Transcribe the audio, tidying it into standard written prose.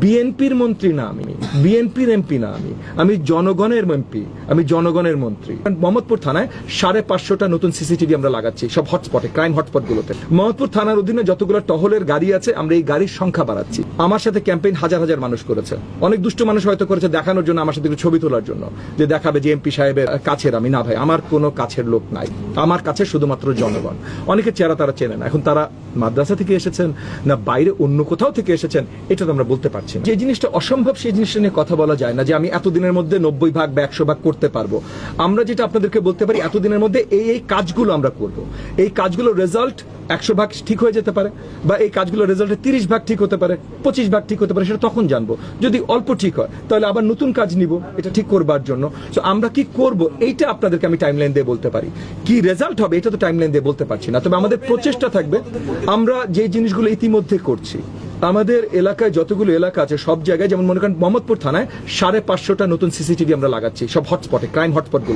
বিএনপির মন্ত্রী না, আমি বিএনপির এমপি না, আমি জনগণের এমপি, আমি জনগণের মন্ত্রী। মোহাম্মদপুর থানায় 550টা নতুন সিসিটিভি আমরা লাগাচ্ছি সব হটস্পটে, ক্রাইম হটস্পটগুলোতে। মোহাম্মদপুর থানার অধীনে যতগুলো টহলের গাড়ি আছে আমরা এই গাড়ির সংখ্যা বাড়াচ্ছি। আমার সাথে ক্যাম্পেইন হাজার হাজার মানুষ করেছে, অনেক দুষ্ট মানুষ হয়তো করেছে দেখানোর জন্য, আমার সাথে একটু ছবি তোলার জন্য, যে দেখাবে যে এমপি সাহেবের কাছের আমি। না ভাই, আমার কোনো কাছের লোক নাই, আমার কাছে শুধুমাত্র জনগণ। অনেকের চেহারা তারা চেনে না, এখন তারা মাদ্রাসা থেকে এসেছেন না বাইরে অন্য কোথাও থেকে এসেছেন এটা তো আমরা বলতে পারছি না। যে জিনিসটা অসম্ভব সেই জিনিসটা নিয়ে কথা বলা যায় না, যে আমি এতদিনের মধ্যে 90 ভাগ বা 100 ভাগ করতে পারবো। আমরা যেটা আপনাদেরকে বলতে পারি, এতদিনের মধ্যে এই কাজগুলো আমরা করব। এই কাজগুলোর রেজাল্ট 100 ভাগ ঠিক হয়ে যেতে পারে, বা এই কাজগুলোর রেজাল্টে 30 ভাগ ঠিক হতে পারে, 25 ভাগ ঠিক হতে পারে, সেটা তখন জানবো। যদি অল্প ঠিক হয় তাহলে আবার নতুন কাজ নিব এটা ঠিক করবার জন্য। তো আমরা কি করব এইটা আপনাদেরকে আমি টাইমলাইন দিয়ে বলতে পারি, কি রেজাল্ট হবে এটা তো টাইমলাইন দিয়ে বলতে পারছি না। তবে আমাদের প্রচেষ্টা থাকবে, আমরা যে জিনিসগুলো ইতিমধ্যে করছি, আমাদের এলাকায় যতগুলো এলাকা আছে সব জায়গায়, যেমন মনে করেন মোহাম্মদপুর থানায় 550টা নতুন সিসিটিভি আমরা লাগাচ্ছি সব হটস্পটে, ক্রাইম হটস্পটগুলো।